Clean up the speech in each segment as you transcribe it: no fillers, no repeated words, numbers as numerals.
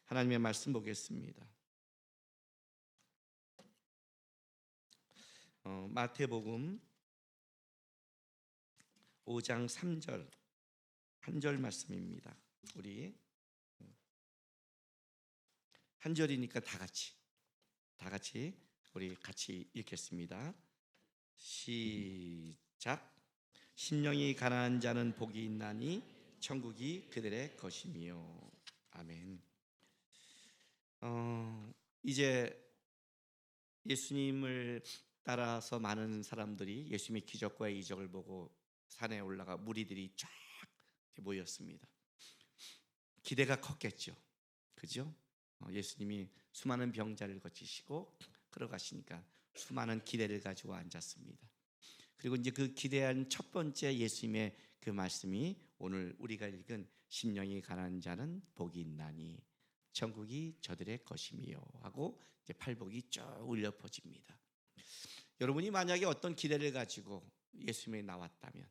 하나님의 말씀 보겠습니다. 마태복음 5장 3절 한 절 말씀입니다. 우리 한 절이니까 다 같이 우리 같이 읽겠습니다. 시작. 심령이 가난한 자는 복이 있나니 천국이 그들의 것이며. 아멘. 이제 예수님을 따라서 많은 사람들이 예수님의 기적과 이적을 보고 산에 올라가 무리들이 쫙 모였습니다. 기대가 컸겠죠. 그죠? 예수님이 수많은 병자를 고치시고 걸어가시니까 수많은 기대를 가지고 앉았습니다. 그리고 이제 그 기대한 첫 번째 예수님의 그 말씀이 오늘 우리가 읽은 심령이 가난한 자는 복이 있나니 천국이 저들의 것이며 하고 이제 팔복이 쭉 울려 퍼집니다. 여러분이 만약에 어떤 기대를 가지고 예수님에 나왔다면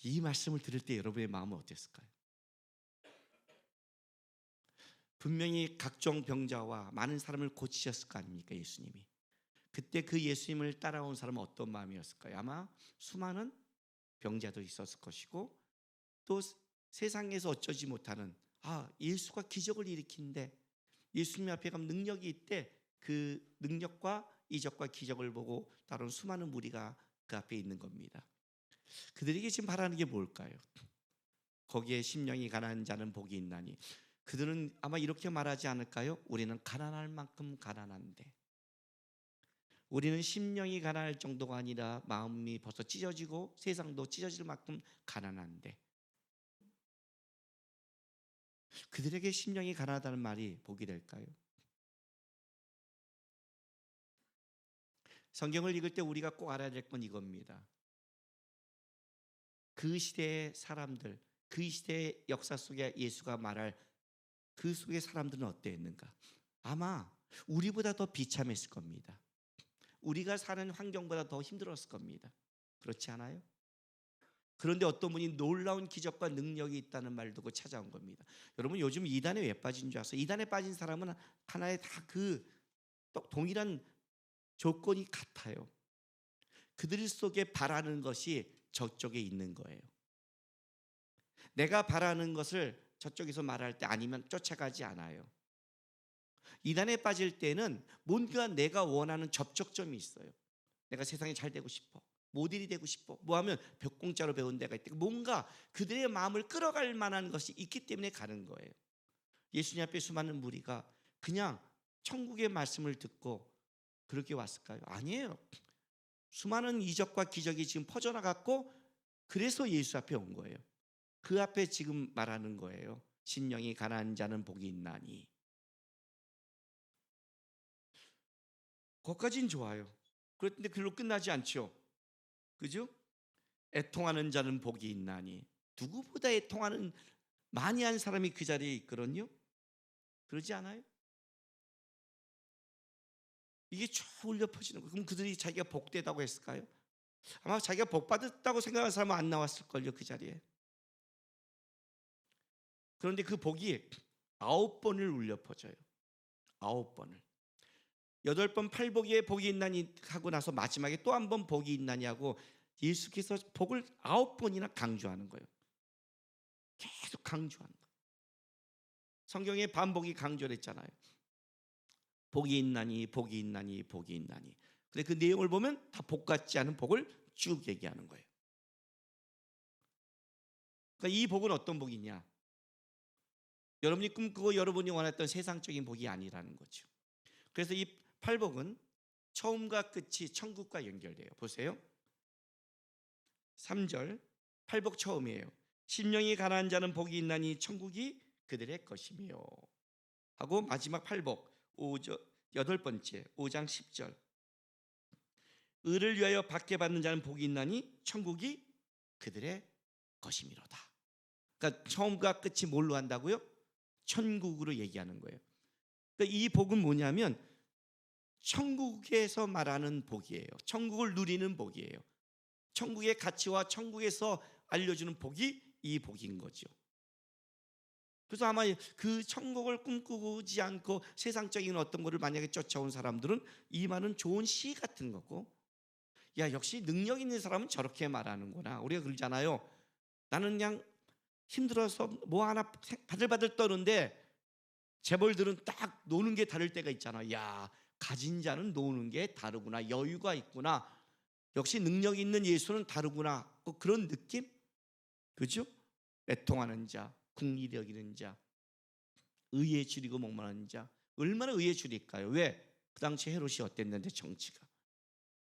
이 말씀을 들을 때 여러분의 마음은 어땠을까요? 분명히 각종 병자와 많은 사람을 고치셨을 거 아닙니까, 예수님이. 그때 그 예수님을 따라온 사람은 어떤 마음이었을까요? 아마 수많은 병자도 있었을 것이고 또 세상에서 어쩌지 못하는 예수가 기적을 일으키는데 예수님 앞에 가면 능력이 있대. 그 능력과 이적과 기적을 보고 따라온 수많은 무리가 그 앞에 있는 겁니다. 그들에게 지금 바라는 게 뭘까요? 거기에 심령이 가난한 자는 복이 있나니. 그들은 아마 이렇게 말하지 않을까요? 우리는 가난할 만큼 가난한데, 우리는 심령이 가난할 정도가 아니라 마음이 벌써 찢어지고 세상도 찢어질 만큼 가난한데, 그들에게 심령이 가난하다는 말이 복이 될까요? 성경을 읽을 때 우리가 꼭 알아야 될 건 이겁니다. 그 시대의 사람들, 그 시대의 역사 속에 예수가 말할 그 속의 사람들은 어땠는가? 아마 우리보다 더 비참했을 겁니다. 우리가 사는 환경보다 더 힘들었을 겁니다. 그렇지 않아요? 그런데 어떤 분이 놀라운 기적과 능력이 있다는 말을 듣고 찾아온 겁니다. 여러분, 요즘 이단에 왜 빠진 줄 아세요? 이단에 빠진 사람은 하나의 다 그 동일한 조건이 같아요. 그들 속에 바라는 것이 저쪽에 있는 거예요. 내가 바라는 것을 저쪽에서 말할 때 아니면 쫓아가지 않아요. 이단에 빠질 때는 뭔가 내가 원하는 접촉점이 있어요. 내가 세상에 잘 되고 싶어, 모델이 되고 싶어, 뭐하면 공짜로 배운 데가 있고, 뭔가 그들의 마음을 끌어갈 만한 것이 있기 때문에 가는 거예요. 예수님 앞에 수많은 무리가 그냥 천국의 말씀을 듣고 그렇게 왔을까요? 아니에요. 수많은 이적과 기적이 지금 퍼져나갔고 그래서 예수 앞에 온 거예요. 그 앞에 지금 말하는 거예요. 심령이 가난한 자는 복이 있나니. 거기까지는 좋아요. 그런데 그걸로 끝나지 않죠. 그죠? 애통하는 자는 복이 있나니. 누구보다 애통하는 많이 한 사람이 그 자리에 있거든요. 그러지 않아요? 이게 쭉 울려 퍼지는 거예요. 그럼 그들이 자기가 복되다고 했을까요? 아마 자기가 복받았다고 생각하는 사람은 안 나왔을걸요, 그 자리에. 그런데 그 복이 9번을 울려 퍼져요. 9번을. 8번 팔복에 복이 있나니 하고 나서 마지막에 또 한 번 복이 있나니 하고 예수께서 복을 9번이나 강조하는 거예요. 계속 강조하는 거예요. 성경에 반복이 강조됐잖아요. 복이 있나니, 복이 있나니, 복이 있나니. 근데 그 내용을 보면 다 복 같지 않은 복을 쭉 얘기하는 거예요. 그러니까 이 복은 어떤 복이냐? 여러분이 꿈꾸고 여러분이 원했던 세상적인 복이 아니라는 거죠. 그래서 이 팔복은 처음과 끝이 천국과 연결돼요. 보세요. 3절 팔복 처음이에요. 심령이 가난한 자는 복이 있나니 천국이 그들의 것이며 하고 마지막 팔복 8번째 5장 10절 의를 위하여 받게 받는 자는 복이 있나니 천국이 그들의 것이미로다. 그러니까 처음과 끝이 뭘로 한다고요? 천국으로 얘기하는 거예요. 그러니까 이 복은 뭐냐면 천국에서 말하는 복이에요. 천국을 누리는 복이에요. 천국의 가치와 천국에서 알려주는 복이 이 복인 거죠. 그래서 아마 그 천국을 꿈꾸지 않고 세상적인 어떤 거를 만약에 쫓아온 사람들은 이 말은 좋은 시 같은 거고, 야 역시 능력 있는 사람은 저렇게 말하는구나. 우리가 그러잖아요. 나는 그냥 힘들어서 뭐 하나 바들바들 떠는데 재벌들은 딱 노는 게 다를 때가 있잖아. 야 가진 자는 노는 게 다르구나. 여유가 있구나. 역시 능력 있는 예수는 다르구나. 그런 느낌? 그죠? 애통하는 자, 국리 여기는 자, 의에 줄이고 목마르는 자. 얼마나 의에 줄일까요? 왜? 그 당시 헤롯이 어땠는데 정치가.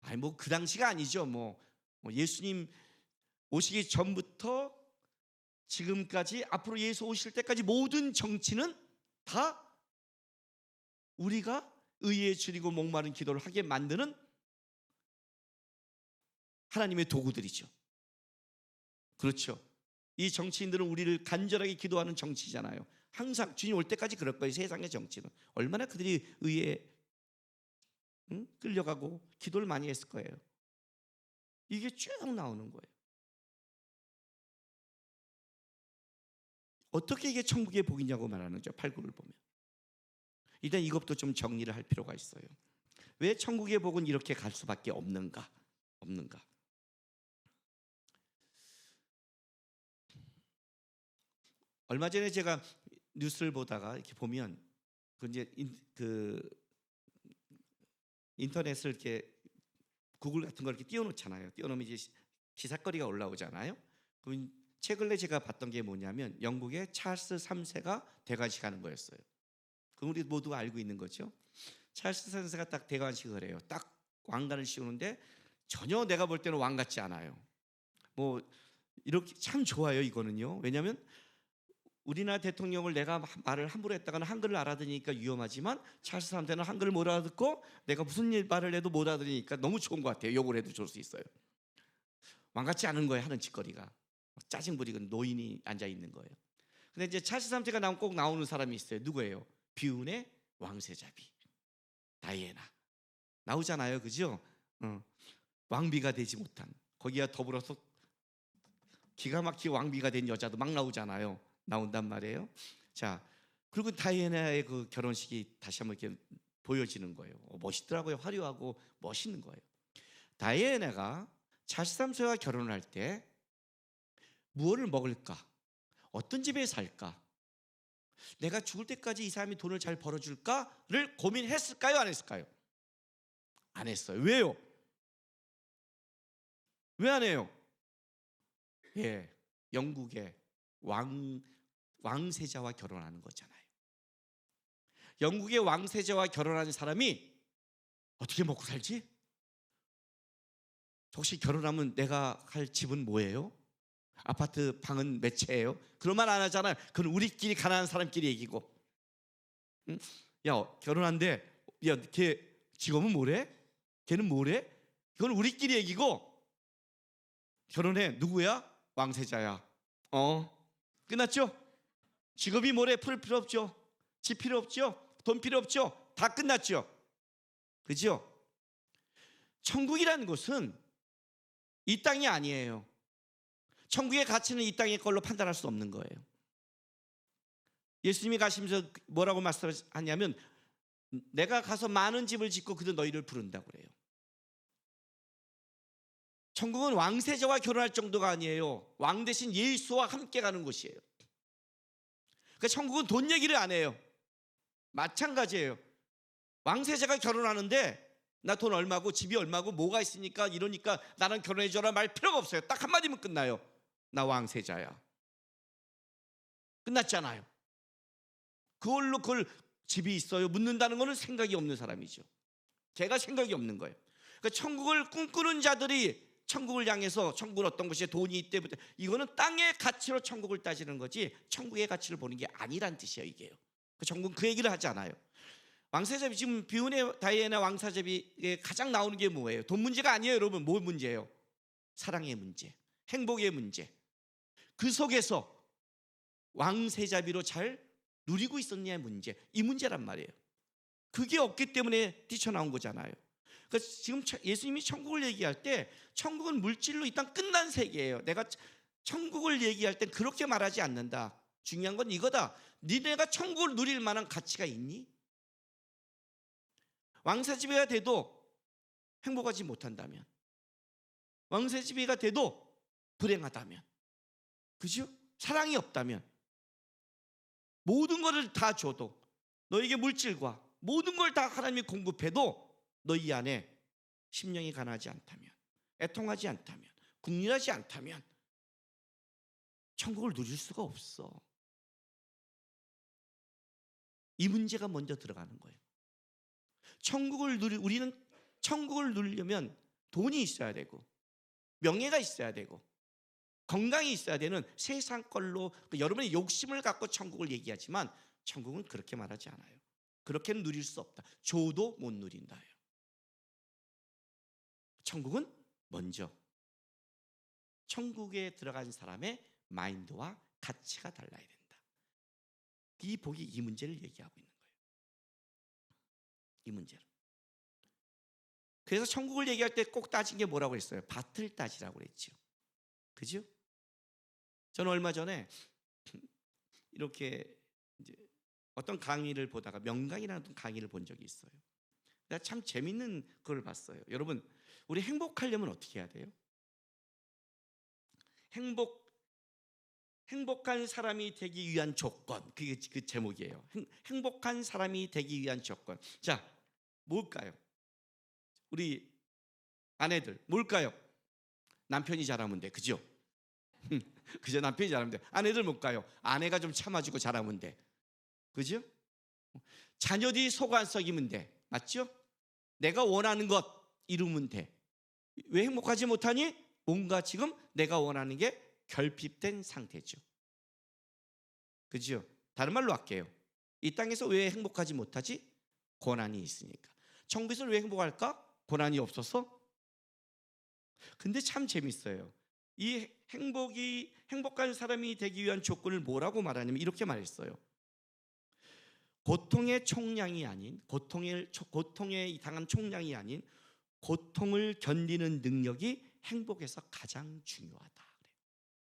아니 뭐 그 당시가 아니죠. 뭐 예수님 오시기 전부터 지금까지 앞으로 예수 오실 때까지 모든 정치는 다 우리가 의에 줄이고 목마른 기도를 하게 만드는 하나님의 도구들이죠. 그렇죠. 이 정치인들은 우리를 간절하게 기도하는 정치잖아요. 항상 주님 올 때까지 그럴 거예요. 세상의 정치는 얼마나 그들이 의에 끌려가고 기도를 많이 했을 거예요. 이게 쭉 나오는 거예요. 어떻게 이게 천국의 복이냐고 말하는 거죠. 8, 9를 보면. 일단 이것도 좀 정리를 할 필요가 있어요. 왜 천국의 복은 이렇게 갈 수밖에 없는가? 얼마 전에 제가 뉴스를 보다가 이렇게 보면 이제 인터넷을 이렇게 구글 같은 걸 이렇게 띄워놓잖아요. 띄워놓으면 이제 기사거리가 올라오잖아요. 그럼 최근에 제가 봤던 게 뭐냐면 영국의 찰스 3세가 대관식 하는 거였어요. 그럼 우리 모두가 알고 있는 거죠. 찰스 3세가 딱 대관식을 해요. 딱 왕관을 씌우는데 전혀 내가 볼 때는 왕 같지 않아요. 뭐 이렇게 참 좋아요 이거는요. 왜냐하면 우리나라 대통령을 내가 말을 함부로 했다가는 한글을 알아듣으니까 위험하지만 찰스 3세는 한글을 못 알아듣고 내가 무슨 말을 해도 못 알아들으니까 너무 좋은 것 같아요. 욕을 해도 좋을 수 있어요. 왕 같지 않은 거예요. 하는 짓거리가. 짜증 부리고 노인이 앉아있는 거예요. 근데 이제 찰스 3세가 꼭 나오는 사람이 있어요. 누구예요? 비운의 왕세자비 다이애나 나오잖아요. 그죠? 왕비가 되지 못한, 거기와 더불어서 기가 막히게 왕비가 된 여자도 막 나온단 말이에요. 자, 그리고 다이애나의 그 결혼식이 다시 한번 이렇게 보여지는 거예요. 멋있더라고요. 화려하고 멋있는 거예요. 다이애나가 찰스 3세와 결혼을 할 때 무엇을 먹을까? 어떤 집에 살까? 내가 죽을 때까지 이 사람이 돈을 잘 벌어줄까를 고민했을까요? 안 했을까요? 안 했어요. 왜요? 왜 안 해요? 예, 영국의 왕세자와 결혼하는 거잖아요. 영국의 왕세자와 결혼하는 사람이 어떻게 먹고 살지? 혹시 결혼하면 내가 할 집은 뭐예요? 아파트 방은 몇 채예요? 그런 말 안 하잖아요. 그건 우리끼리 가난한 사람끼리 얘기고. 응? 야 결혼한데 야 걔 직업은 뭐래? 걔는 뭐래? 이건 우리끼리 얘기고, 결혼해 누구야? 왕세자야. 끝났죠? 직업이 뭐래? 풀 필요 없죠. 집 필요 없죠. 돈 필요 없죠. 다 끝났죠. 그죠? 천국이라는 것은 이 땅이 아니에요. 천국의 가치는 이 땅의 걸로 판단할 수 없는 거예요. 예수님이 가시면서 뭐라고 말씀하냐면 내가 가서 많은 집을 짓고 그들 너희를 부른다고 그래요. 천국은 왕세자와 결혼할 정도가 아니에요. 왕 대신 예수와 함께 가는 곳이에요. 그러니까 천국은 돈 얘기를 안 해요. 마찬가지예요. 왕세자가 결혼하는데 나 돈 얼마고 집이 얼마고 뭐가 있으니까 이러니까 나랑 결혼해줘라 말 필요가 없어요. 딱 한마디면 끝나요. 나 왕세자야. 끝났잖아요. 그걸 집이 있어요 묻는다는 거는 생각이 없는 사람이죠. 걔가 생각이 없는 거예요. 그러니까 천국을 꿈꾸는 자들이 천국을 향해서 천국은 어떤 것이 돈이 있대부터, 이거는 땅의 가치로 천국을 따지는 거지 천국의 가치를 보는 게 아니란 뜻이에요. 이게요. 천국은 그 얘기를 하지 않아요. 왕세자비, 지금 비운의 다이애나 왕세자비에 가장 나오는 게 뭐예요? 돈 문제가 아니에요 여러분. 뭐 문제예요? 사랑의 문제, 행복의 문제. 그 속에서 왕세자비로 잘 누리고 있었냐의 문제, 이 문제란 말이에요. 그게 없기 때문에 뛰쳐나온 거잖아요. 그러니까 지금 예수님이 천국을 얘기할 때 천국은 물질로 일단 끝난 세계예요. 내가 천국을 얘기할 땐 그렇게 말하지 않는다. 중요한 건 이거다. 니네가 천국을 누릴 만한 가치가 있니? 왕세지배가 돼도 행복하지 못한다면, 왕세지배가 돼도 불행하다면, 그죠? 사랑이 없다면, 모든 것을 다 줘도, 너에게 물질과 모든 걸 다 하나님이 공급해도 너희 안에 심령이 가난하지 않다면, 애통하지 않다면, 국률하지 않다면 천국을 누릴 수가 없어. 이 문제가 먼저 들어가는 거예요. 우리는 천국을 누리려면 돈이 있어야 되고, 명예가 있어야 되고, 건강이 있어야 되는 세상 걸로 여러분의 욕심을 갖고 천국을 얘기하지만, 천국은 그렇게 말하지 않아요. 그렇게는 누릴 수 없다. 줘도 못 누린다요. 천국은 먼저 천국에 들어간 사람의 마인드와 가치가 달라야 된다. 이 복이 이 문제를 얘기하고 있는 거예요. 이 문제를. 그래서 천국을 얘기할 때 꼭 따진 게 뭐라고 했어요? 밭을 따지라고 그랬죠. 그죠? 저는 얼마 전에 이렇게 이제 어떤 강의를 보다가 명강이라는 어떤 강의를 본 적이 있어요. 내가 참 재밌는 걸 봤어요. 여러분, 우리 행복하려면 어떻게 해야 돼요? 행복한 사람이 되기 위한 조건, 그게 그 제목이에요. 행복한 사람이 되기 위한 조건. 자, 뭘까요? 우리 아내들 뭘까요? 남편이 잘하면 돼, 그죠? 그죠? 남편이 잘하면 돼. 아내들 뭘까요? 아내가 좀 참아주고 잘하면 돼, 그죠? 자녀들이 속 안 썩이면 돼, 맞죠? 내가 원하는 것 이루면 돼. 왜 행복하지 못하니? 뭔가 지금 내가 원하는 게 결핍된 상태죠. 그죠? 다른 말로 할게요. 이 땅에서 왜 행복하지 못하지? 고난이 있으니까. 천국에서 왜 행복할까? 고난이 없어서? 근데 참 재밌어요. 이 행복한 사람이 되기 위한 조건을 뭐라고 말하냐면 이렇게 말했어요. 고통의 총량이 아닌, 고통에 당한 총량이 아닌 고통을 견디는 능력이 행복에서 가장 중요하다.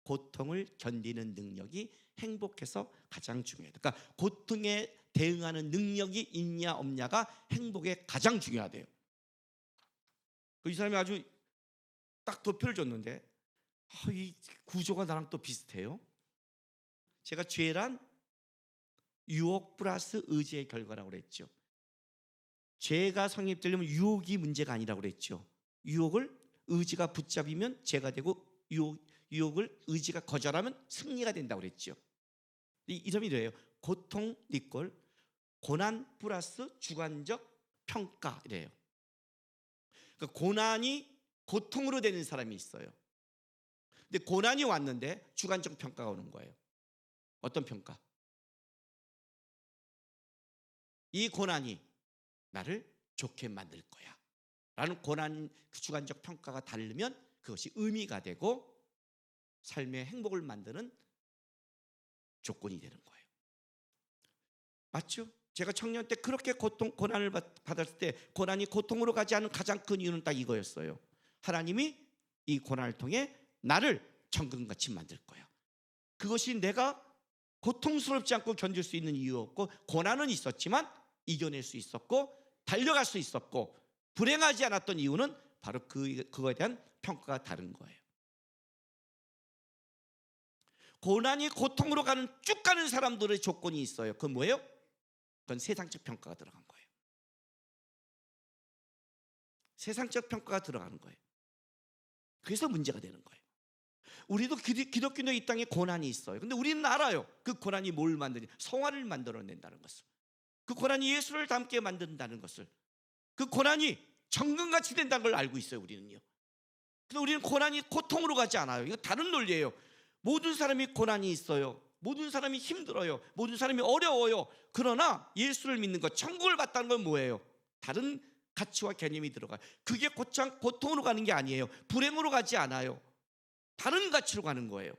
고통을 견디는 능력이 행복에서 가장 중요하다. 그러니까 고통에 대응하는 능력이 있냐 없냐가 행복에 가장 중요하대요. 이 사람이 아주 딱 도표를 줬는데, 이 구조가 나랑 또 비슷해요. 제가 죄란 유혹 플러스 의지의 결과라고 그랬죠. 죄가 성립되려면 유혹이 문제가 아니라고 그랬죠. 유혹을 의지가 붙잡으면 죄가 되고, 유혹을 의지가 거절하면 승리가 된다고 그랬죠. 이 점이 이래요. 고통 니꼴 고난 플러스 주관적 평가 이래요. 그러니까 고난이 고통으로 되는 사람이 있어요. 근데 고난이 왔는데 주관적 평가가 오는 거예요. 어떤 평가? 이 고난이 나를 좋게 만들 거야 라는 고난, 그 주관적 평가가 다르면 그것이 의미가 되고 삶의 행복을 만드는 조건이 되는 거예요. 맞죠? 제가 청년 때 그렇게 고난을 받았을 때 고난이 고통으로 가지 않은 가장 큰 이유는 딱 이거였어요. 하나님이 이 고난을 통해 나를 천금같이 만들 거야. 그것이 내가 고통스럽지 않고 견딜 수 있는 이유였고, 고난은 있었지만 이겨낼 수 있었고 달려갈 수 있었고 불행하지 않았던 이유는 바로 그거에 대한 평가가 다른 거예요. 고난이 고통으로 쭉 가는 사람들의 조건이 있어요. 그건 뭐예요? 그건 세상적 평가가 들어간 거예요. 세상적 평가가 들어가는 거예요. 그래서 문제가 되는 거예요. 우리도 기독교는 이 땅에 고난이 있어요. 근데 우리는 알아요. 그 고난이 뭘 만드냐? 성화를 만들어낸다는 것을. 그 고난이 예수를 닮게 만든다는 것을. 그 고난이 정금같이 된다는 걸 알고 있어요, 우리는요. 근데 우리는 고난이 고통으로 가지 않아요. 이거 다른 논리예요. 모든 사람이 고난이 있어요. 모든 사람이 힘들어요. 모든 사람이 어려워요. 그러나 예수를 믿는 것, 천국을 받다는 건 뭐예요? 다른 가치와 개념이 들어가요. 그게 고통으로 가는 게 아니에요. 불행으로 가지 않아요. 다른 가치로 가는 거예요.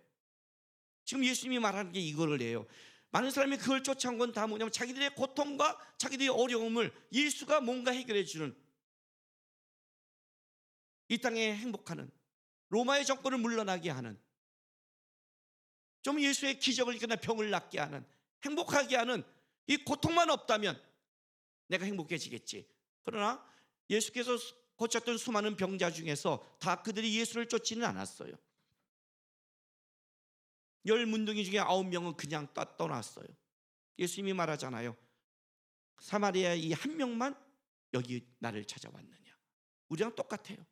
지금 예수님이 말하는 게 이거를 해요. 많은 사람이 그걸 쫓아온 건 다 뭐냐면 자기들의 고통과 자기들의 어려움을 예수가 뭔가 해결해 주는, 이 땅에 행복하는, 로마의 정권을 물러나게 하는, 좀 예수의 기적을 일으켜 병을 낫게 하는, 행복하게 하는 이 고통만 없다면 내가 행복해지겠지. 그러나 예수께서 고쳤던 수많은 병자 중에서 다 그들이 예수를 쫓지는 않았어요. 10문둥이 중에 9명은 그냥 떠났어요. 예수님이 말하잖아요. 사마리아 이 한 명만 여기 나를 찾아왔느냐. 우리랑 똑같아요.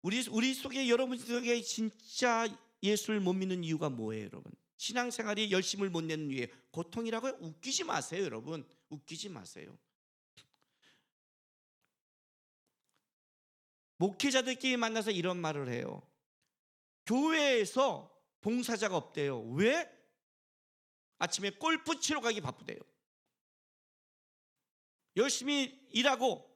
우리 속에, 여러분 속에 진짜 예수를 못 믿는 이유가 뭐예요, 여러분? 신앙생활이 열심을 못 내는 이유에 고통이라고요? 웃기지 마세요, 여러분. 웃기지 마세요. 목회자들끼리 만나서 이런 말을 해요. 교회에서 봉사자가 없대요. 왜? 아침에 골프 치러 가기 바쁘대요. 열심히 일하고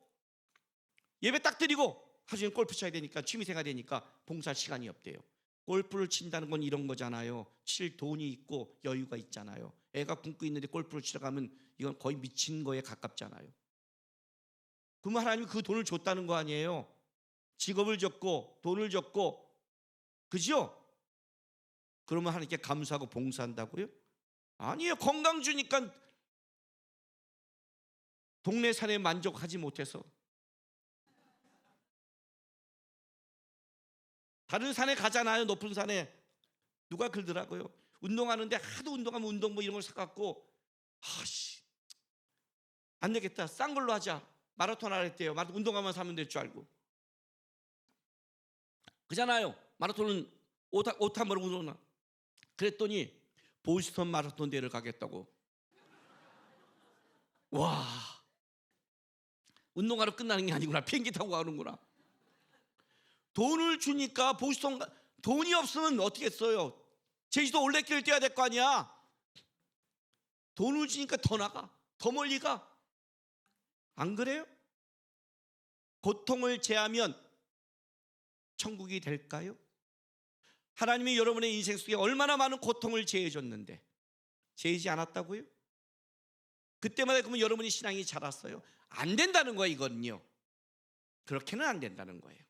예배 딱 드리고 하루 종일 골프 쳐야 되니까, 취미생활 되니까 봉사할 시간이 없대요. 골프를 친다는 건 이런 거잖아요. 칠 돈이 있고 여유가 있잖아요. 애가 굶고 있는데 골프를 치러 가면 이건 거의 미친 거에 가깝잖아요. 그러면 하나님이 그 돈을 줬다는 거 아니에요. 직업을 줬고 돈을 줬고, 그죠? 그러면 하나님께 감사하고 봉사한다고요? 아니에요. 건강 주니까 동네 산에 만족하지 못해서 다른 산에 가잖아요. 높은 산에. 누가 그러더라고요. 운동하는데 하도 운동하면 운동복 이런 걸 사갖고, 안 되겠다, 싼 걸로 하자. 마라톤 하랬대요. 운동화만 사면 될 줄 알고. 그잖아요. 마라톤은 옷 한 벌 운동화. 그랬더니 보스턴 마라톤 대회를 가겠다고. 와, 운동하러 끝나는 게 아니구나. 비행기 타고 가는구나. 돈을 주니까 보스턴, 돈이 없으면 어떻게 써요? 제주도 올레길을 뛰어야 될 거 아니야. 돈을 주니까 더 나가, 더 멀리 가. 안 그래요? 고통을 제하면 천국이 될까요? 하나님이 여러분의 인생 속에 얼마나 많은 고통을 제해 줬는데 제하지 않았다고요? 그때마다 그러면 여러분이 신앙이 자랐어요? 안 된다는 거예요. 이거는요, 그렇게는 안 된다는 거예요.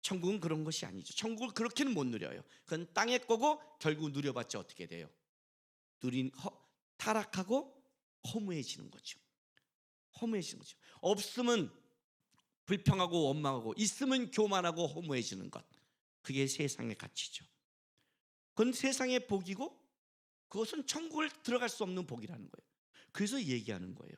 천국은 그런 것이 아니죠. 천국을 그렇게는 못 누려요. 그건 땅의 거고 결국 누려봤자 어떻게 돼요? 타락하고 허무해지는 거죠. 허무해지는 거죠. 없으면 불평하고 원망하고, 있으면 교만하고 허무해지는 것, 그게 세상의 가치죠. 그건 세상의 복이고 그것은 천국을 들어갈 수 없는 복이라는 거예요. 그래서 얘기하는 거예요.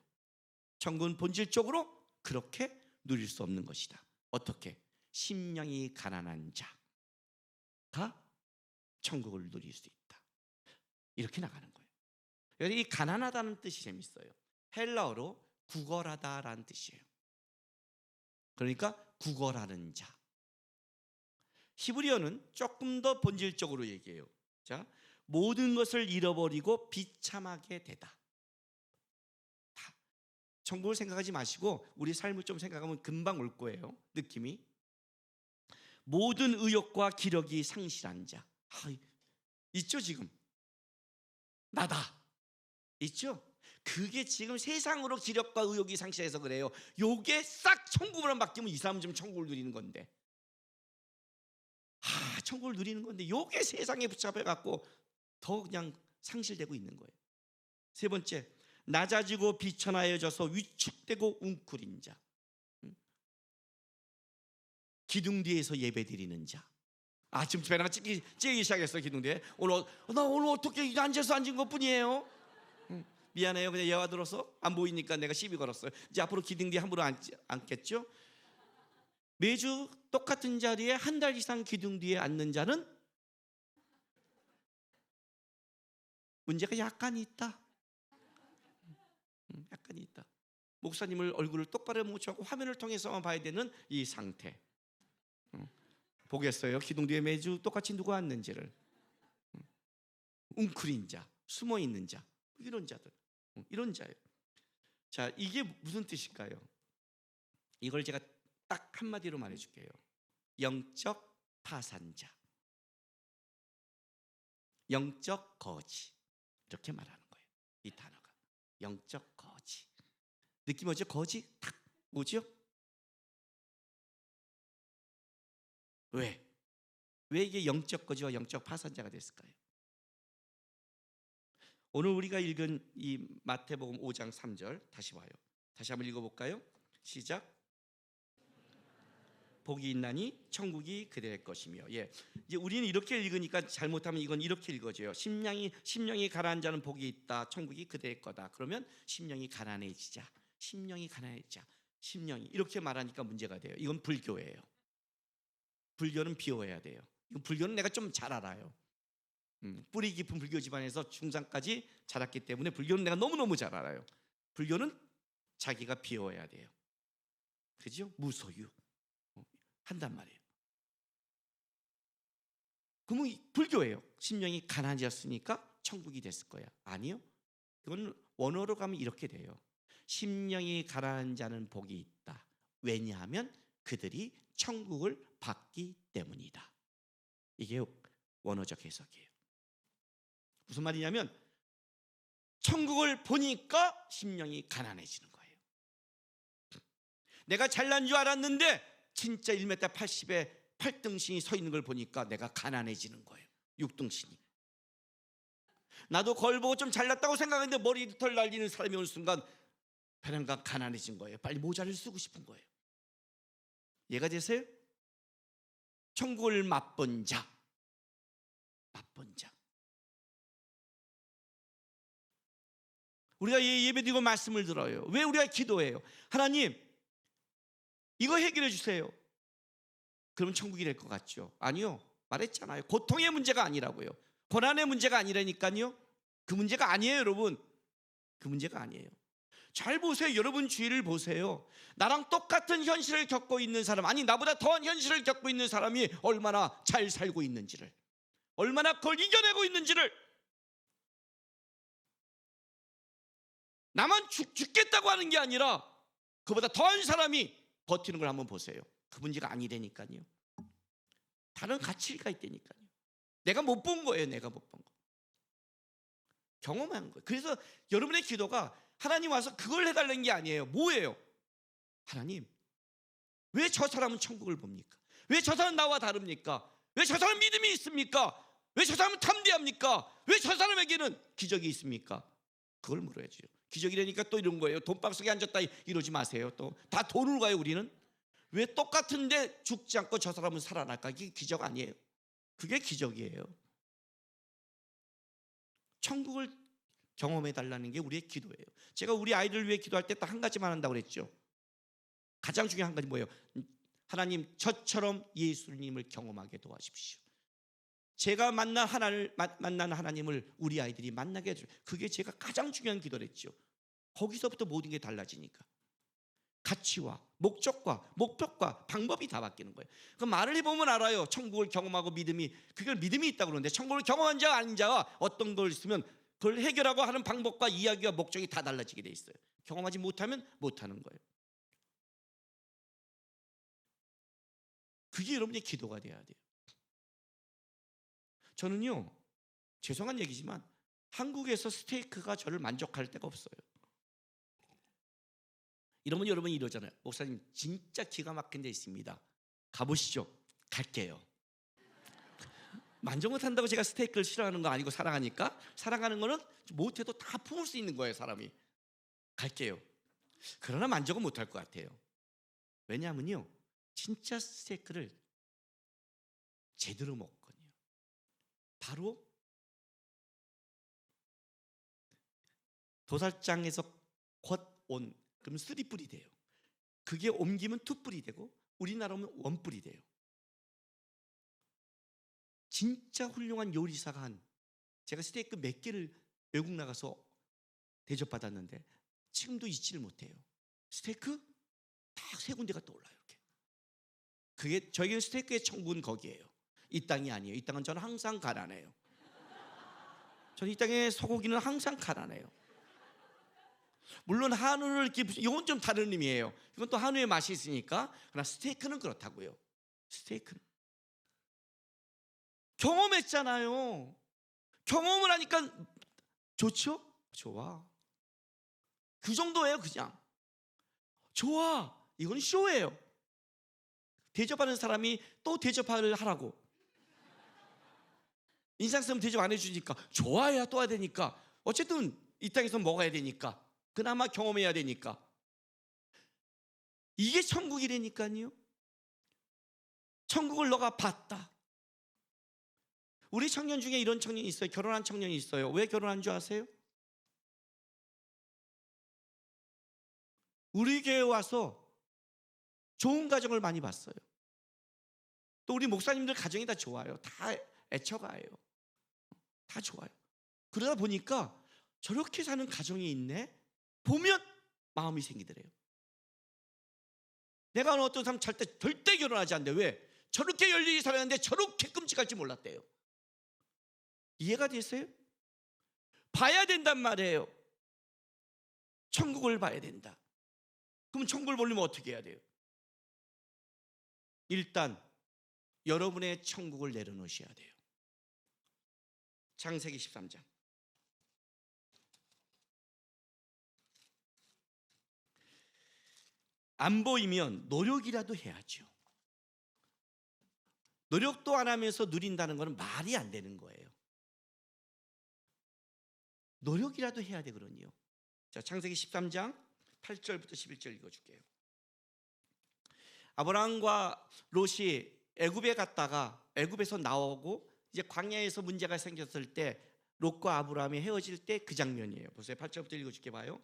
천국은 본질적으로 그렇게 누릴 수 없는 것이다. 어떻게? 심령이 가난한 자가 천국을 누릴 수 있다. 이렇게 나가는 거예요. 이 가난하다는 뜻이 재밌어요. 헬라어로 구걸하다라는 뜻이에요. 그러니까 구걸하는 자. 히브리어는 조금 더 본질적으로 얘기해요. 자, 모든 것을 잃어버리고 비참하게 되다. 천국을 생각하지 마시고 우리 삶을 좀 생각하면 금방 올 거예요. 느낌이. 모든 의욕과 기력이 상실한 자. 있죠 지금? 나다. 있죠? 그게 지금 세상으로 기력과 의욕이 상실해서 그래요. 요게 싹 천국으로 바뀌면 이 사람은 좀 천국을 누리는 건데, 천국을 누리는 건데 요게 세상에 붙잡혀갖고 더 그냥 상실되고 있는 거예요. 세 번째, 낮아지고 비천하여져서 위축되고 웅크린 자. 기둥 뒤에서 예배드리는 자. 지금 배나가 찌기 시작했어. 기둥 뒤에. 나 오늘 어떻게 앉아서 앉은 것뿐이에요. 미안해요. 그냥 예화 들어서 안 보이니까 내가 시비 걸었어요. 이제 앞으로 기둥 뒤에 함부로 앉겠죠? 매주 똑같은 자리에 한 달 이상 기둥 뒤에 앉는 자는 문제가 약간 있다. 약간 있다. 목사님을 얼굴을 똑바로 못 쳐고 화면을 통해서만 봐야 되는 이 상태. 보겠어요. 기둥 뒤에 매주 똑같이 누가 앉는지를. 웅크린 자, 숨어 있는 자, 이런 자들, 이런 자예요. 자, 이게 무슨 뜻일까요? 이걸 제가 딱 한마디로 말해줄게요. 영적 파산자, 영적 거지, 이렇게 말하는 거예요. 이 단어가 영적 거지. 느낌 오죠? 거지 딱 오죠? 왜 왜 이게 영적 거지와 영적 파산자가 됐을까요? 오늘 우리가 읽은 이 마태복음 5장 3절 다시 봐요. 다시 한번 읽어볼까요? 시작. 복이 있나니 천국이 그들의 것이며. 예, 이제 우리는 이렇게 읽으니까 잘못하면 이건 이렇게 읽어져요. 심령이 가난한 자는 복이 있다. 천국이 그들의 거다. 그러면 심령이 가난해지자. 심령이 가난해지자. 심령이 이렇게 말하니까 문제가 돼요. 이건 불교예요. 불교는 비워야 돼요. 이건 불교는 내가 좀 잘 알아요. 뿌리 깊은 불교 집안에서 중상까지 자랐기 때문에 불교는 내가 너무너무 잘 알아요. 불교는 자기가 비워야 돼요. 그죠? 무소유 한단 말이에요. 그러면 불교예요. 심령이 가난해졌으니까 천국이 됐을 거야. 아니요. 그건 원어로 가면 이렇게 돼요. 심령이 가난한 자는 복이 있다. 왜냐하면 그들이 천국을 받기 때문이다. 이게 원어적 해석이에요. 무슨 말이냐면 천국을 보니까 심령이 가난해지는 거예요. 내가 잘난 줄 알았는데 진짜 1m 80에 8등신이 서 있는 걸 보니까 내가 가난해지는 거예요. 6등신이. 나도 거울 보고 좀 잘났다고 생각했는데 머리털 날리는 사람이 오는 순간 배는가 가난해진 거예요. 빨리 모자를 쓰고 싶은 거예요. 이해가 되세요? 천국을 맛본 자. 맛본 자. 우리가 예배드리고 말씀을 들어요. 왜 우리가 기도해요? 하나님 이거 해결해 주세요. 그러면 천국이 될 것 같죠? 아니요. 말했잖아요. 고통의 문제가 아니라고요. 고난의 문제가 아니라니까요. 그 문제가 아니에요, 여러분. 그 문제가 아니에요. 잘 보세요. 여러분 주위를 보세요. 나랑 똑같은 현실을 겪고 있는 사람, 아니 나보다 더한 현실을 겪고 있는 사람이 얼마나 잘 살고 있는지를, 얼마나 그걸 이겨내고 있는지를. 나만 죽겠다고 하는 게 아니라 그보다 더한 사람이 버티는 걸 한번 보세요. 그 문제가 아니라니까요. 다른 가치가 있다니까요. 내가 못 본 거예요. 내가 못 본 거. 경험한 거예요. 그래서 여러분의 기도가 하나님 와서 그걸 해달라는 게 아니에요. 뭐예요? 하나님 왜 저 사람은 천국을 봅니까? 왜 저 사람은 나와 다릅니까? 왜 저 사람은 믿음이 있습니까? 왜 저 사람은 탐대합니까? 왜 저 사람에게는 기적이 있습니까? 그걸 물어야죠. 기적이라니까 또 이런 거예요. 돈박스에 앉았다 이러지 마세요. 또 다 돈으로 가요. 우리는. 왜 똑같은데 죽지 않고 저 사람은 살아날까? 이게 기적 아니에요. 그게 기적이에요. 천국을 경험해 달라는 게 우리의 기도예요. 제가 우리 아이들 위해 기도할 때 딱 한 가지만 한다고 그랬죠. 가장 중요한 한 가지 뭐예요? 하나님 저처럼 예수님을 경험하게 도와주십시오. 제가 만난 하나님을 우리 아이들이 만나게 해줘요. 그게 제가 가장 중요한 기도랬죠. 거기서부터 모든 게 달라지니까. 가치와 목적과 목표과 방법이 다 바뀌는 거예요. 그 말을 해보면 알아요. 천국을 경험하고 믿음이, 그걸 믿음이 있다고 그러는데 천국을 경험한 자와 아닌 자가 어떤 걸 있으면 그걸 해결하고 하는 방법과 이야기와 목적이 다 달라지게 돼 있어요. 경험하지 못하면 못하는 거예요. 그게 여러분의 기도가 돼야 돼요. 저는요, 죄송한 얘기지만 한국에서 스테이크가 저를 만족할 때가 없어요. 이러면 여러분이 이러잖아요. 목사님 진짜 기가 막힌 데 있습니다. 가보시죠. 갈게요. 만족 못한다고 제가 스테이크를 싫어하는 거 아니고 사랑하니까. 사랑하는 거는 못해도 다 품을 수 있는 거예요. 사람이. 갈게요. 그러나 만족은 못할 것 같아요. 왜냐하면요, 진짜 스테이크를 제대로 먹거든요. 바로 도살장에서 곧 온, 그럼 3뿔이 돼요. 그게 옮기면 2뿔이 되고 우리나라 오면 1뿔이 돼요. 진짜 훌륭한 요리사가 한, 제가 스테이크 몇 개를 외국 나가서 대접받았는데 지금도 잊지를 못해요. 스테이크 딱 3군데가 떠올라요. 이렇게. 그게 저희는 스테이크의 천국은 거기예요. 이 땅이 아니에요. 이 땅은 저는 항상 가난해요. 저는 이 땅의 소고기는 항상 가난해요. 물론 한우를 이렇게, 이건 좀 다른 의미예요. 이건 또 한우의 맛이 있으니까. 그러나 스테이크는 그렇다고요. 스테이크는 경험했잖아요. 경험을 하니까 좋죠? 좋아. 그 정도예요. 그냥 좋아. 이건 쇼예요. 대접하는 사람이 또 대접을 하라고. 인상 쓰면 대접 안 해주니까 좋아해야 또 와야 되니까 어쨌든 이 땅에서 먹어야 되니까 그나마 경험해야 되니까 이게 천국이라니까요. 천국을 너가 봤다. 우리 청년 중에 이런 청년이 있어요. 결혼한 청년이 있어요. 왜 결혼한 줄 아세요? 우리 교회에 와서 좋은 가정을 많이 봤어요. 또 우리 목사님들 가정이 다 좋아요. 다 애처가요. 다 좋아요. 그러다 보니까 저렇게 사는 가정이 있네? 보면 마음이 생기더래요. 내가 어떤 사람 절대 결혼하지 않는데 왜? 저렇게 열심히 살았는데 저렇게 끔찍할 줄 몰랐대요. 이해가 되세요? 봐야 된단 말이에요. 천국을 봐야 된다. 그럼 천국을 보려면 어떻게 해야 돼요? 일단 여러분의 천국을 내려놓으셔야 돼요. 창세기 13장. 안 보이면 노력이라도 해야죠. 노력도 안 하면서 누린다는 것은 말이 안 되는 거예요. 노력이라도 해야 되거든요. 자, 창세기 13장 8절부터 11절 읽어줄게요. 아브라함과 롯이 애굽에 갔다가 애굽에서 나오고 이제 광야에서 문제가 생겼을 때 롯과 아브라함이 헤어질 때 그 장면이에요. 보세요. 8절부터 읽어줄게 봐요.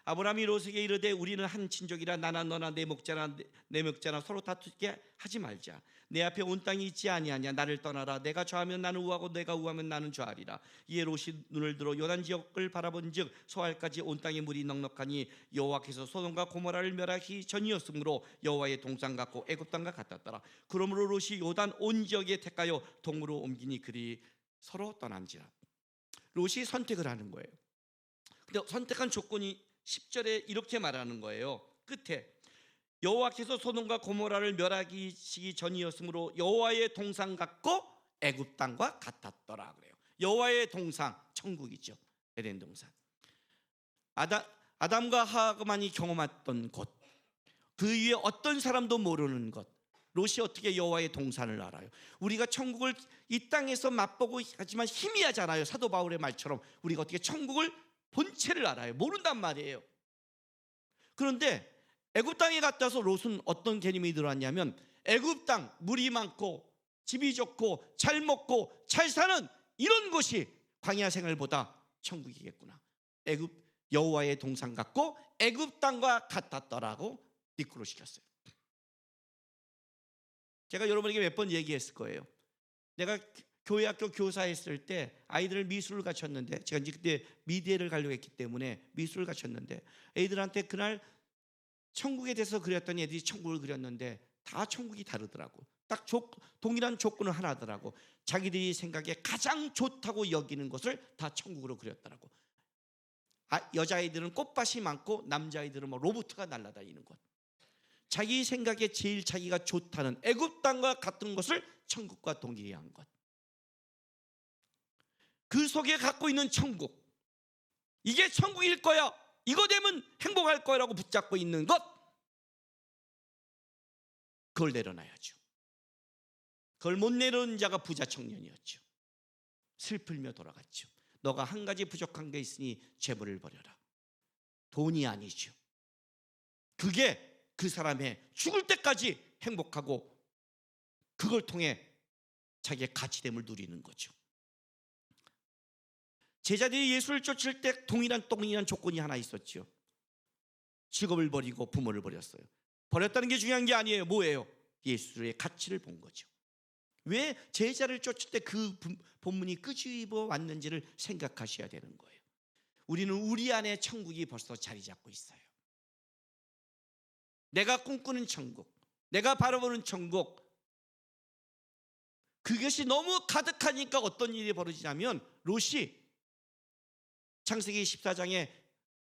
아브라함이 롯에게 이르되 우리는 한 친족이라 나나 너나 내 목자나 서로 다투게 하지 말자. 내 앞에 온 땅이 있지 아니하냐. 나를 떠나라. 내가 좌하면 나는 우하고 내가 우하면 나는 좌하리라. 이에 롯이 눈을 들어 요단 지역을 바라본즉 소알까지 온 땅에 물이 넉넉하니 여호와께서 소돔과 고모라를 멸하기 전이었으므로 여호와의 동산 같고 애굽 땅과 같았더라. 그러므로 롯이 요단 온 지역에 택하여 동으로 옮기니 그리 서로 떠난지라. 롯이 선택을 하는 거예요. 근데 선택한 조건이 10절에 이렇게 말하는 거예요. 끝에 여호와께서 소돔과 고모라를 멸하시기 전이었으므로 여호와의 동산 같고 애굽 땅과 같았더라 그래요. 여호와의 동산, 천국이죠. 에덴 동산. 아담과 하와만이 경험했던 곳, 그 위에 어떤 사람도 모르는 것. 롯이 어떻게 여호와의 동산을 알아요? 우리가 천국을 이 땅에서 맛보고 하지만 희미하잖아요. 사도 바울의 말처럼 우리가 어떻게 천국을 본체를 알아요? 모른단 말이에요. 그런데 애굽 땅에 갔다 와서 롯은 어떤 개념이 들어왔냐면 애굽 땅 물이 많고 집이 좋고 잘 먹고 잘 사는 이런 곳이 광야 생활보다 천국이겠구나. 애굽 여호와의 동산 같고 애굽 땅과 같았더라고 이끌어 시켰어요. 제가 여러분에게 몇 번 얘기했을 거예요. 내가 교회 학교 교사했을 때 아이들 미술을 가르쳤는데 제가 이제 그때 미대를 가려고 했기 때문에 미술을 가르쳤는데 애들한테 그날 천국에 대해서 그렸더니 애들이 천국을 그렸는데 다 천국이 다르더라고. 딱 동일한 조건은 하나더라고. 자기들이 생각에 가장 좋다고 여기는 것을 다 천국으로 그렸더라고. 여자아이들은 꽃밭이 많고 남자아이들은 뭐 로봇가 날아다니는 것. 자기 생각에 제일 자기가 좋다는 애굽 땅과 같은 것을 천국과 동일한 것. 그 속에 갖고 있는 천국, 이게 천국일 거야, 이거 되면 행복할 거라고 붙잡고 있는 것, 그걸 내려놔야죠. 그걸 못 내려놓은 자가 부자 청년이었죠. 슬플며 돌아갔죠. 너가 한 가지 부족한 게 있으니 재물을 버려라. 돈이 아니죠. 그게 그 사람의 죽을 때까지 행복하고 그걸 통해 자기의 가치됨을 누리는 거죠. 제자들이 예수를 쫓을 때 동일한 조건이 하나 있었죠. 직업을 버리고 부모를 버렸어요. 버렸다는 게 중요한 게 아니에요. 뭐예요? 예수의 가치를 본 거죠. 왜 제자를 쫓을 때 그 본문이 끄집어 왔는지를 생각하셔야 되는 거예요. 우리는 우리 안에 천국이 벌써 자리 잡고 있어요. 내가 꿈꾸는 천국, 내가 바라보는 천국, 그것이 너무 가득하니까 어떤 일이 벌어지냐면 롯이 창세기 14장에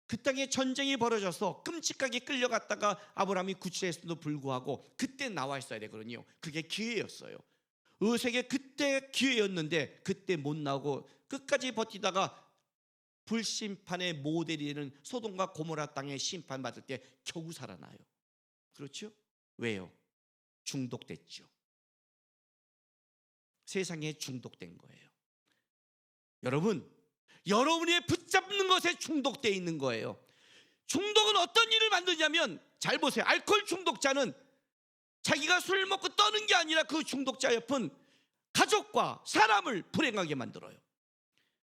그 땅에 전쟁이 벌어져서 끔찍하게 끌려갔다가 아브라함이 구출했음에도 불구하고 그때 나와 있어야 되거든요. 그게 기회였어요. 의색에 그때 기회였는데 그때 못 나오고 끝까지 버티다가 불심판의 모델이 되는 소돔과 고모라 땅에 심판받을 때 겨우 살아나요. 그렇죠? 왜요? 중독됐죠. 세상에 중독된 거예요. 여러분, 여러분이 붙잡는 것에 중독되어 있는 거예요. 중독은 어떤 일을 만드냐면, 잘 보세요. 알코올 중독자는 자기가 술 먹고 떠는 게 아니라 그 중독자 옆은 가족과 사람을 불행하게 만들어요.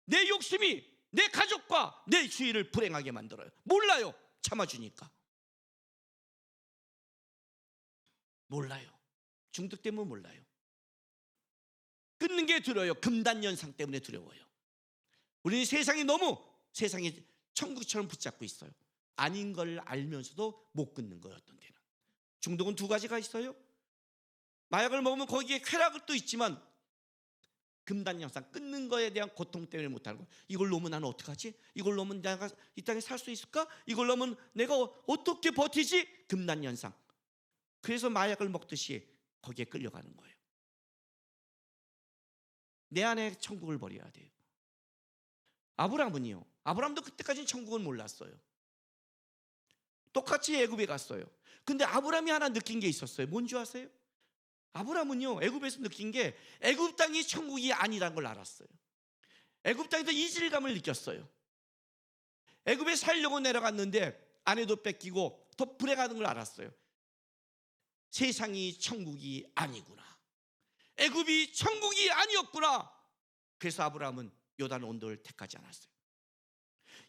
내 욕심이 내 가족과 내 주위를 불행하게 만들어요. 몰라요. 참아주니까. 몰라요. 중독되면 몰라요. 끊는 게 두려워요. 금단현상 때문에 두려워요. 우리는 세상이 천국처럼 붙잡고 있어요. 아닌 걸 알면서도 못 끊는 거예요. 어떤 때는. 중독은 두 가지가 있어요. 마약을 먹으면 거기에 쾌락도 있지만 금단현상, 끊는 거에 대한 고통 때문에 못하는 거예요. 이걸 놓으면 나는 어떡하지? 이걸 놓으면 내가 이 땅에 살 수 있을까? 이걸 놓으면 내가 어떻게 버티지? 금단현상. 그래서 마약을 먹듯이 거기에 끌려가는 거예요. 내 안에 천국을 버려야 돼요. 아브라함도 그때까지는 천국은 몰랐어요. 똑같이 애굽에 갔어요. 근데 아브라함이 하나 느낀 게 있었어요. 뭔지 아세요? 아브라함은요, 애굽에서 느낀 게 애굽 땅이 천국이 아니라는 걸 알았어요. 애굽 땅에서 이질감을 느꼈어요. 애굽에 살려고 내려갔는데 아내도 뺏기고 더 불행하는 걸 알았어요. 세상이 천국이 아니구나. 애굽이 천국이 아니었구나. 그래서 아브라함은 요단 언덕을 택하지 않았어요.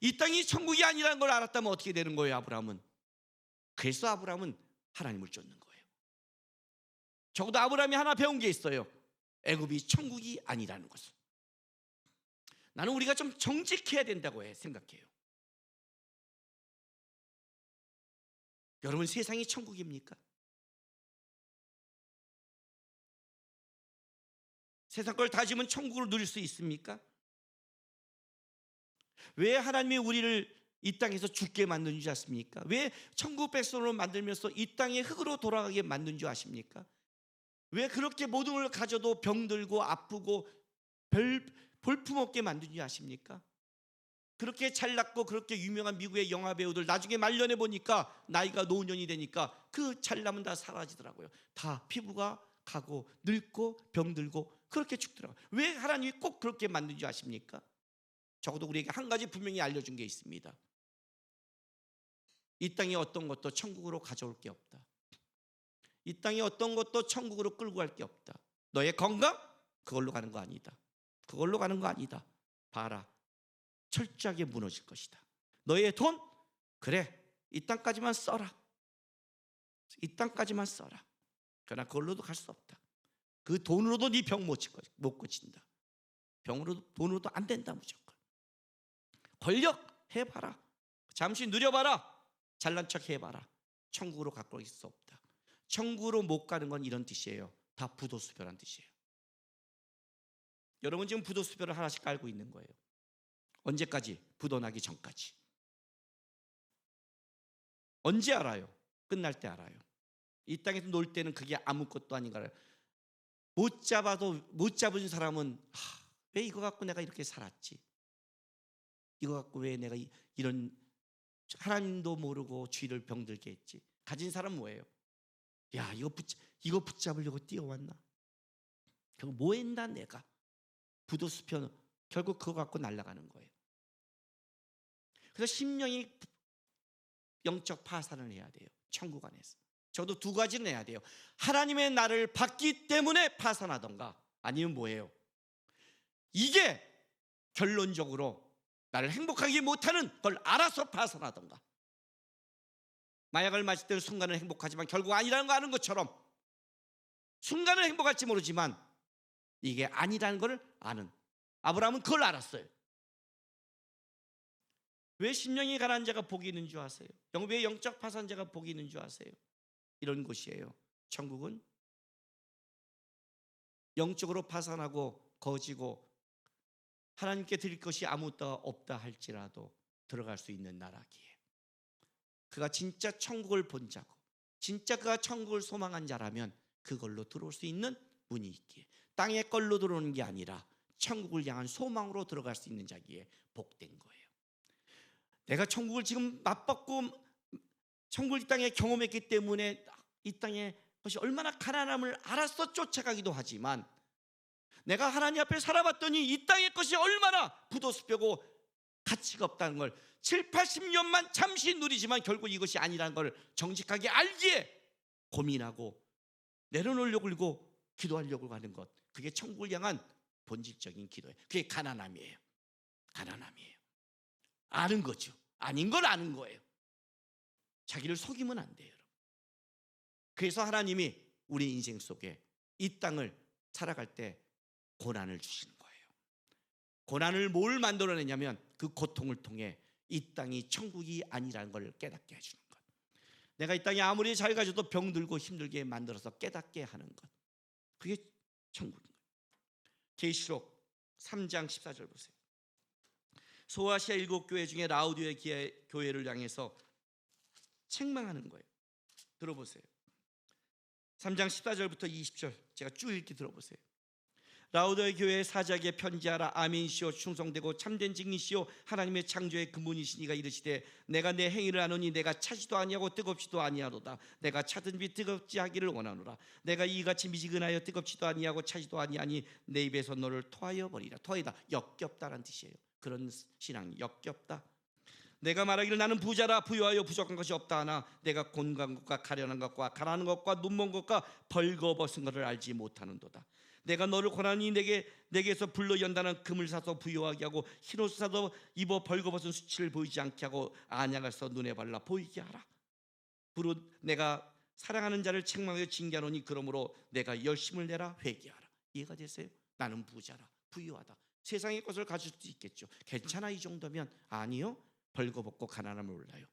이 땅이 천국이 아니라는 걸 알았다면 어떻게 되는 거예요, 아브라함은? 그래서 아브라함은 하나님을 쫓는 거예요. 적어도 아브라함이 하나 배운 게 있어요. 애굽이 천국이 아니라는 것을. 나는 우리가 좀 정직해야 된다고 생각해요. 여러분, 세상이 천국입니까? 세상 걸 다 주면 천국을 누릴 수 있습니까? 왜 하나님이 우리를 이 땅에서 죽게 만든 줄 아십니까? 왜 천국 백성으로 만들면서 이 땅의 흙으로 돌아가게 만든 줄 아십니까? 왜 그렇게 모든 걸 가져도 병들고 아프고 볼품없게 만든 줄 아십니까? 그렇게 잘났고 그렇게 유명한 미국의 영화 배우들 나중에 말년에 보니까 나이가 노년이 되니까 그 잘남은 다 사라지더라고요. 다 피부가 가고 늙고 병들고 그렇게 죽더라고요. 왜 하나님이 꼭 그렇게 만든 줄 아십니까? 적어도 우리에게 한 가지 분명히 알려준 게 있습니다. 이 땅에 어떤 것도 천국으로 가져올 게 없다. 이 땅에 어떤 것도 천국으로 끌고 갈 게 없다. 너의 건강? 그걸로 가는 거 아니다. 그걸로 가는 거 아니다. 봐라, 철저하게 무너질 것이다. 너의 돈? 그래, 이 땅까지만 써라. 이 땅까지만 써라. 그러나 그걸로도 갈 수 없다. 그 돈으로도 네 병 못 고친다. 돈으로도 안 된다. 무조건. 권력 해봐라. 잠시 누려봐라. 잘난 척 해봐라. 천국으로 갖고 갈 수 없다. 천국으로 못 가는 건 이런 뜻이에요. 다 부도수별한 뜻이에요. 여러분 지금 부도수별을 하나씩 깔고 있는 거예요. 언제까지? 부도나기 전까지. 언제 알아요? 끝날 때 알아요. 이 땅에서 놀 때는 그게 아무것도 아닌 걸 알아요. 못 잡은 사람은 왜 이거 갖고 내가 이렇게 살았지? 이거 갖고 왜 내가 이런 하나님도 모르고 주의를 병들게 했지? 가진 사람은 뭐예요? 야, 이거 붙잡으려고 뛰어왔나? 결국 뭐 했나 내가? 부도수편 결국 그거 갖고 날아가는 거예요. 그래서 심령이 영적 파산을 해야 돼요. 천국 안에서. 저도 두 가지는 해야 돼요. 하나님의 나를 받기 때문에 파산하던가, 아니면 뭐예요? 이게 결론적으로 나를 행복하게 못하는 걸 알아서 파산하던가. 마약을 마실 때는 순간은 행복하지만 결국 아니라는 거 아는 것처럼 순간은 행복할지 모르지만 이게 아니라는 걸 아는 아브라함은 그걸 알았어요. 왜 심령이 가난한 자가 복이 있는 줄 아세요? 왜 영적 파산자가 복이 있는 줄 아세요? 이런 곳이에요. 천국은 영적으로 파산하고 거지고 하나님께 드릴 것이 아무것도 없다 할지라도 들어갈 수 있는 나라기에, 그가 진짜 천국을 본 자고 진짜 그가 천국을 소망한 자라면 그걸로 들어올 수 있는 문이 있기에, 땅의 걸로 들어오는 게 아니라 천국을 향한 소망으로 들어갈 수 있는 자기에 복된 거예요. 내가 천국을 지금 맛봤고 천국을 이 땅에 경험했기 때문에 이 땅의 것이 얼마나 가난함을 알아서 쫓아가기도 하지만, 내가 하나님 앞에 살아봤더니 이 땅의 것이 얼마나 부도수표고 가치가 없다는 걸 7, 80년만 잠시 누리지만 결국 이것이 아니라는 걸 정직하게 알기에 고민하고 내려놓으려고 그러고 기도하려고 하는 것, 그게 천국을 향한 본질적인 기도예요. 그게 가난함이에요. 가난함이에요. 아는 거죠. 아닌 걸 아는 거예요. 자기를 속이면 안 돼요, 여러분. 그래서 하나님이 우리 인생 속에 이 땅을 살아갈 때 고난을 주시는 거예요. 고난을 뭘 만들어내냐면 그 고통을 통해 이 땅이 천국이 아니라는 걸 깨닫게 해주는 것. 내가 이 땅에 아무리 잘 가져도 병들고 힘들게 만들어서 깨닫게 하는 것, 그게 천국인 거예요. 계시록 3장 14절 보세요. 소아시아 7교회 중에 라우디오의 교회를 향해서 책망하는 거예요. 들어보세요. 3장 14절부터 20절 제가 쭉 읽기 들어보세요. 라우디오의 교회의 사자에게 편지하라. 아멘이시오 충성되고 참된 증인이시오 하나님의 창조의 근본이시니가 이르시되 내가 내 행위를 아노니 내가 차지도 아니하고 뜨겁지도 아니하로다. 내가 차든 비 뜨겁지 하기를 원하노라. 내가 이같이 미지근하여 뜨겁지도 아니하고 차지도 아니하니 내 입에서 너를 토하여 버리라. 토하다 역겹다라는 뜻이에요. 그런 신앙, 역겹다. 내가 말하기를 나는 부자라 부유하여 부족한 것이 없다 하나 내가 곤고한 것과 가련한 것과 가난한 것과 눈먼 것과 벌거벗은 것을 알지 못하는도다. 내가 너를 고난이 내게서 불로 연단한 금을 사서 부유하게 하고 흰옷을 사서 입어 벌거벗은 수치를 보이지 않게 하고 안약을 써 눈에 발라 보이게 하라. 부로 내가 사랑하는 자를 책망하여 징계하노니 그러므로 내가 열심을 내라 회개하라. 이해가 되세요? 나는 부자라 부유하다. 세상의 것을 가질 수도 있겠죠. 괜찮아 이 정도면. 아니요, 벌거벗고 가난함을 몰라요.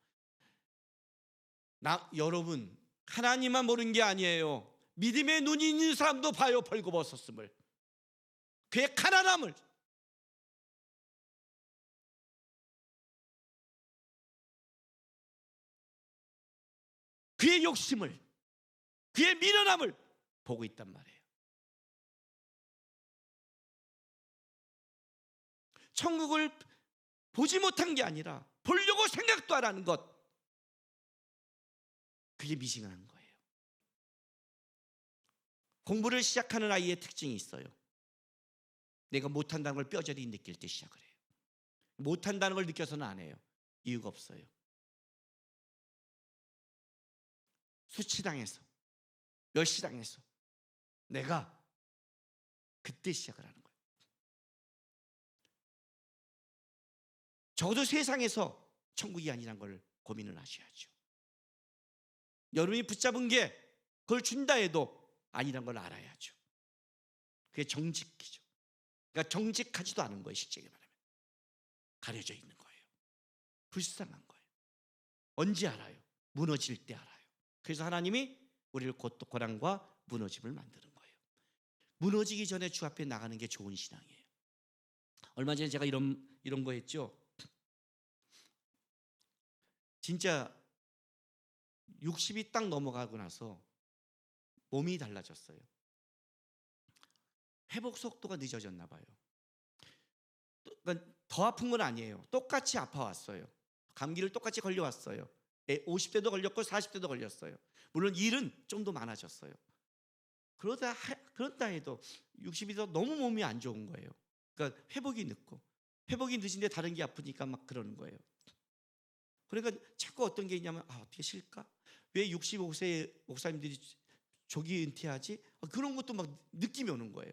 여러분 하나님만 모르는 게 아니에요. 믿음의 눈이 있는 사람도 봐요. 벌거벗었음을, 그의 가난함을. 그의 욕심을, 그의 미련함을 보고 있단 말이에요. 천국을 보지 못한 게 아니라 보려고 생각도 안 하는 것, 그게 미싱한 거예요. 공부를 시작하는 아이의 특징이 있어요. 내가 못한다는 걸 뼈저리 느낄 때 시작을 해요. 못한다는 걸 느껴서는 안 해요. 이유가 없어요. 수치당해서, 멸시당해서 내가 그때 시작을 하는 거예요. 적어도 세상에서 천국이 아니란 걸 고민을 하셔야죠. 여러분이 붙잡은 게 그걸 준다 해도 아니란 걸 알아야죠. 그게 정직이죠. 그러니까 정직하지도 않은 거예요. 실제로 말하면 가려져 있는 거예요. 불쌍한 거예요. 언제 알아요? 무너질 때 알아요. 그래서 하나님이 우리를 고난과 무너짐을 만드는 거예요. 무너지기 전에 주 앞에 나가는 게 좋은 신앙이에요. 얼마 전에 제가 이런 거 했죠. 진짜 60이 딱 넘어가고 나서 몸이 달라졌어요. 회복 속도가 늦어졌나 봐요. 그러니까 더 아픈 건 아니에요. 똑같이 아파왔어요. 감기를 똑같이 걸려왔어요. 50대도 걸렸고 40대도 걸렸어요. 물론 일은 좀 더 많아졌어요. 그런다 해도 60이 더 너무 몸이 안 좋은 거예요. 그러니까 회복이 늦고, 회복이 늦은데 다른 게 아프니까 막 그러는 거예요. 그러니까 자꾸 어떤 게 있냐면 어떻게 쉴까? 왜 65세 목사님들이 조기 은퇴하지? 그런 것도 막 느낌이 오는 거예요.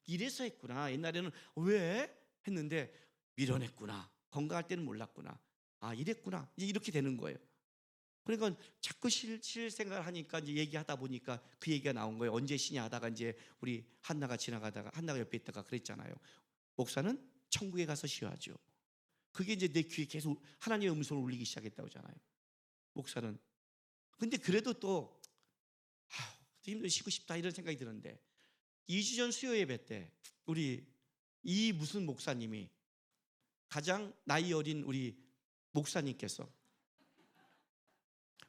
이래서 했구나. 옛날에는 왜 했는데 밀어냈구나. 건강할 때는 몰랐구나. 이랬구나. 이제 이렇게 되는 거예요. 그러니까 자꾸 쉴 생각을 하니까 이제 얘기하다 보니까 그 얘기가 나온 거예요. 언제 쉬냐 하다가 이제 우리 한나가 지나가다가 한나가 옆에 있다가 그랬잖아요. 목사는 천국에 가서 쉬어야죠. 그게 이제 내 귀에 계속 하나님의 음성을 울리기 시작했다고 하잖아요. 목사는. 근데 그래도 또 힘들어 쉬고 싶다 이런 생각이 드는데 2주 전 수요 예배 때 우리 이 무슨 목사님이 가장 나이 어린 우리 목사님께서,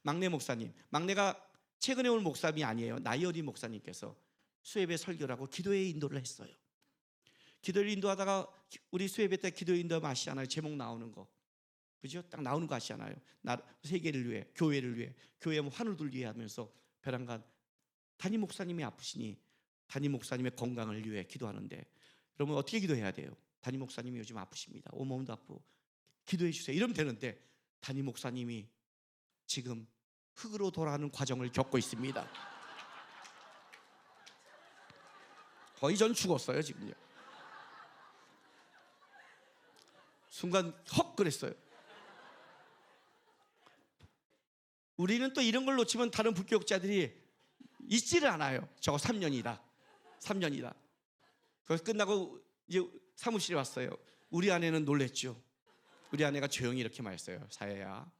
막내 목사님, 막내가 최근에 온 목사님이 아니에요. 나이 어린 목사님께서 수요예배 설교를 하고 기도회 인도를 했어요. 기도를 인도하다가 우리 수요예배 때 기도 인도하면 아시잖아요. 제목 나오는 거, 그죠? 딱 나오는 거 아시잖아요. 세계를 위해, 교회를 위해, 교회 환우들 위해 하면서 벼랑간 담임 목사님이 아프시니 담임 목사님의 건강을 위해 기도하는데, 여러분 어떻게 기도해야 돼요? 담임 목사님이 요즘 아프십니다. 온몸도 아프고 기도해 주세요. 이러면 되는데 담임 목사님이 지금 흙으로 돌아가는 과정을 겪고 있습니다. 거의 전 죽었어요 지금요. 순간 헉 그랬어요. 우리는 또 이런 걸 놓치면 다른 불교육자들이 있지를 않아요. 저거 3년이다. 3년이다. 그래서 끝나고 이제 사무실에 왔어요. 우리 아내는 놀랬죠. 우리 아내가 조용히 이렇게 말했어요. 사야야,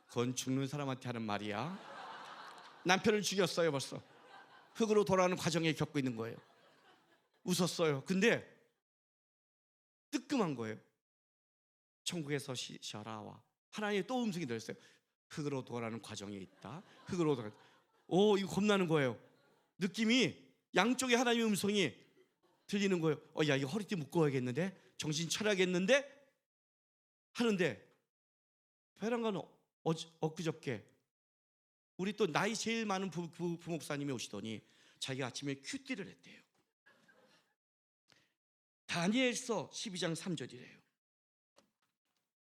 그건 죽는 사람한테 하는 말이야. 남편을 죽였어요 벌써. 흙으로 돌아가는 과정에 겪고 있는 거예요. 웃었어요. 근데 뜨끔한 거예요. 천국에서 쉬어라 와. 하나님의 또 음성이 들렸어요. 흙으로 돌아가는 과정에 있다. 흙으로 돌아. 오, 이거 겁나는 거예요. 느낌이 양쪽에 하나님의 음성이 들리는 거예요. 야, 이거 허리띠 묶어야겠는데, 정신 차려야겠는데 하는데, 베란가는 엊그저께 우리 또 나이 제일 많은 부목사님이 오시더니 자기가 아침에 큐티를 했대요. 다니엘서 12장 3절이래요.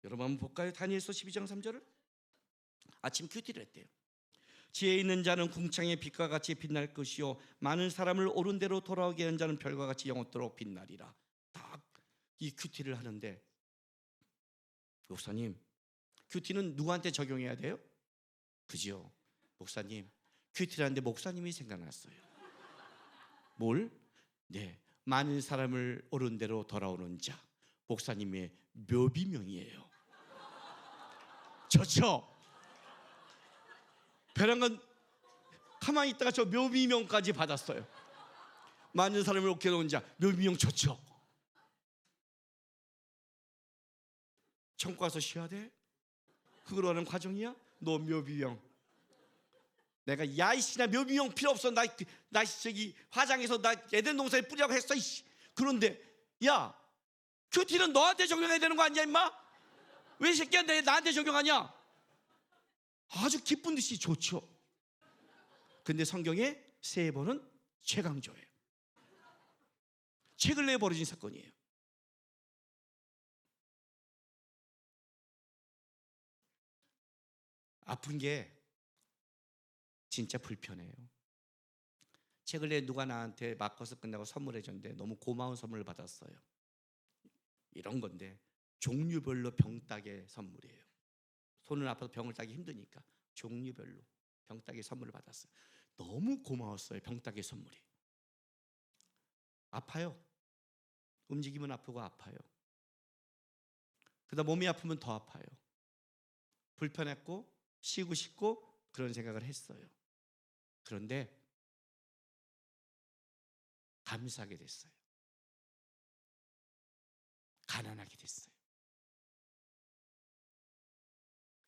여러분 한번 볼까요? 다니엘서 12장 3절을. 아침 큐티를 했대요. 지혜 있는 자는 궁창의 빛과 같이 빛날 것이요, 많은 사람을 옳은 대로 돌아오게 하는 자는 별과 같이 영원토록 빛나리라. 딱 이 큐티를 하는데, 목사님, 큐티는 누구한테 적용해야 돼요? 그죠? 목사님, 큐티를 하는데 목사님이 생각났어요. 뭘? 네, 많은 사람을 옳은 대로 돌아오는 자, 목사님의 묘비명이에요. 좋죠? 베란간 가만히 있다가 저 묘비명까지 받았어요. 많은 사람을 옳게 놓은 자, 묘비명 좋죠? 천국 가서 쉬어야 돼? 흙으로 하는 과정이야? 너 묘비명. 내가 야이씨나 묘비명 필요 없어. 나 저기 화장해서 나 에덴 동산에 뿌리라고 했어. 이씨. 그런데 야, 큐티는 너한테 적용해야 되는 거 아니야 임마? 왜 이 새끼야 나한테 적용하냐? 아주 기쁜 듯이 좋죠. 근데 성경에 세 번은 최강조예요. 최근 내에 벌어진 사건이에요. 아픈 게 진짜 불편해요. 최근 내에 누가 나한테 마커스 끝나고 선물해 줬는데 너무 고마운 선물을 받았어요. 이런 건데 종류별로 병 따개 선물이에요. 손은 아파서 병을 따기 힘드니까 종류별로 병 따개 선물을 받았어요. 너무 고마웠어요. 병 따개 선물이. 아파요. 움직이면 아프고 아파요. 그러다 몸이 아프면 더 아파요. 불편했고 쉬고 싶고 그런 생각을 했어요. 그런데 감사하게 됐어요. 가난하게 됐어요.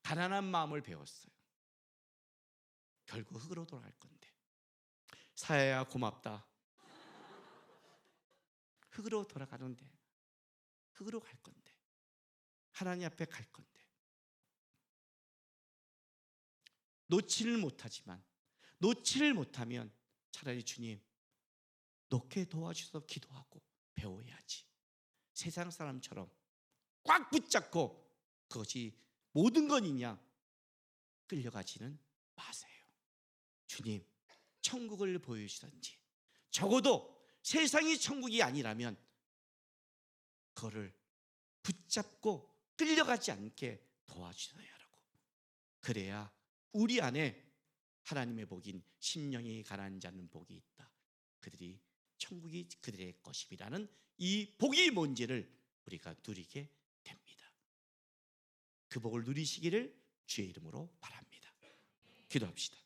가난한 마음을 배웠어요. 결국 흙으로 돌아갈 건데. 사야야 고맙다. 흙으로 돌아가는데, 흙으로 갈 건데, 하나님 앞에 갈 건데, 놓지를 못하지만, 놓지를 못하면 차라리 주님 놓게 도와주셔서 기도하고 배워야지. 세상 사람처럼 꽉 붙잡고 그것이 모든 것이냐 끌려가지는 마세요. 주님 천국을 보여주시든지, 적어도 세상이 천국이 아니라면 그거를 붙잡고 끌려가지 않게 도와주셔야 하라고. 그래야 우리 안에 하나님의 복인 심령이 가난한 자는 복이 있다. 그들이 천국이 그들의 것임이라는 이 복이 뭔지를 우리가 누리게 됩니다. 그 복을 누리시기를 주의 이름으로 바랍니다. 기도합시다.